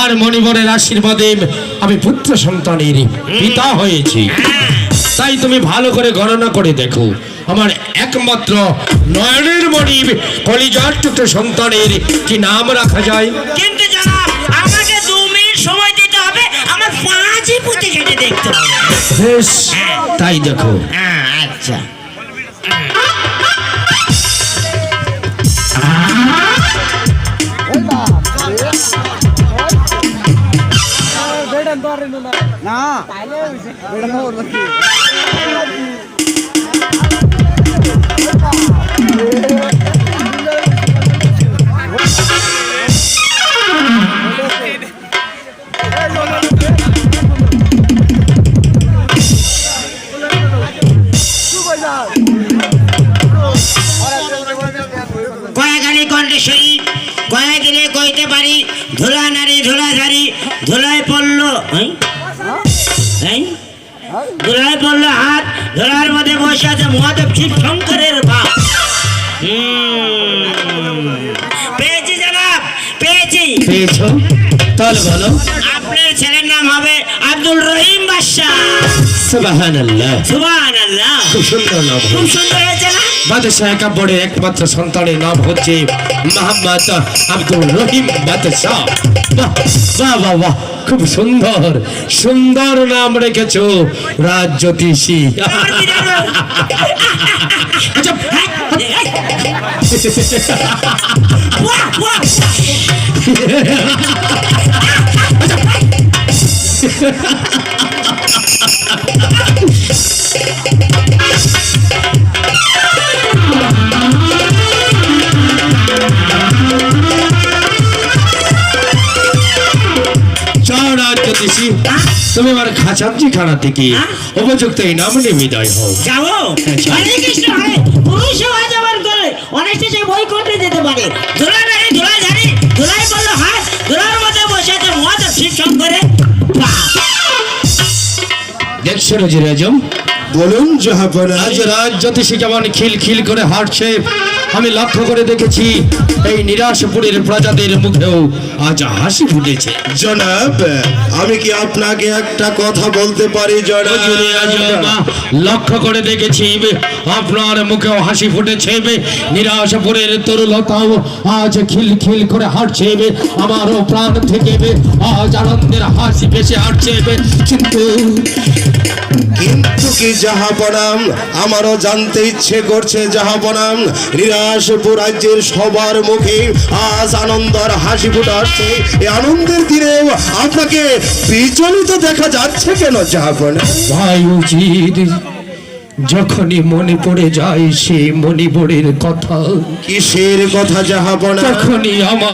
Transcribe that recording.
আর মণিবরের আশীর্বাদে আমি পুত্র সন্তানের পিতা হয়েছি। তাই তুমি ভালো করে গণনা করে দেখো, আমার একমাত্র নয়নের মণি কলিজার টুকরো সন্তানের কি নাম রাখা যায়? কিন্তু জনাব, আমাকে 2 মিনিট সময় দিতে হবে, আমার 5ই পুঁতি কেটে দেখতে হবে। বেশ, তাই দেখো। আচ্ছা। না কয়াকালী কণ্ঠেশ্বরী, কয়া দিলে কইতে পারি, ধুলা নারী ধুলা ঝাড়ি, ধুলায় পড়লো ধুলায় পড়লো হাত, ধুলার মধ্যে বসে আছে মহাদেব শিব শঙ্করের বাপ। পেয়েছি জনাব, পেয়েছি। পেয়েছো? তাহলে বলো। আপনার ছেলের নাম হবে আব্দুল রহিম বাদশা। সুবহানাল্লাহ, সুবহানাল্লাহ। খুব সুন্দর নাম। খুব সুন্দর হয়েছে না? বাদশাহ কাব্যের একমাত্র সন্তানের নাম হচ্ছে মোহাম্মদ আব্দুল রহিম বাদশাহ। বাহ বাহ বাহ বাহ, খুব সুন্দর সুন্দর নাম রেখেছো রাজ জ্যোতিষী। আচ্ছা, বাহ, বাহ। জ্যোতিষী, তুমি আমার খাঁচামজি খানা থেকে উপযুক্ত এই নাম নিয়ে বিদায় হও। যাবো? হরে কৃষ্ণ হরে। পুরুষ হয়ে যাবার করে অনেকটা সে বই করতে যেতে পারে। ধুলা নারী ধুলা ঝাড়ি, ধুলাই বললো হাত, ধুলার মধ্যে বসে আছে মহাদেব শিব শঙ্করে। দেখছো রোজি রাজম, বলুন জাহাপনা। আজ রাজ জ্যোতিষী কেমন খিল খিল করে হাঁটছে আমি লক্ষ্য করে দেখেছি। এই নিরাশপুরের প্রজাদের মুখেও আজ হাসি ফুটেছে। জনাব, আমি কি আপনাকে একটা কথা বলতে পারি জনাব? লক্ষ্য করে দেখেছি আপনার মুখেও হাসি ফুটেছে। নিরাশপুরের তরুলতাও আজ খিল খিল করে হাঁটছে। আমারও প্রাণ থেকে আজ আনন্দের হাসি ভেসে হাঁটছে। কিন্তু কিন্তু কি জাহাপনাম, আমারও জানতে ইচ্ছে করছে জাহাপনাম, নিরাশপুর রাজ্যের সবার মুখে আজ আনন্দের হাসি ফুটাচ্ছে। এই আনন্দের দিনে আপনাকে বিচলিত দেখা যাচ্ছে কেন জাহাপনা? ভাই উচিত, যখনই মনে পড়ে যায় সেই মণিপুরের কথা, কিসের কথা জাহাপনা? তখনই আমার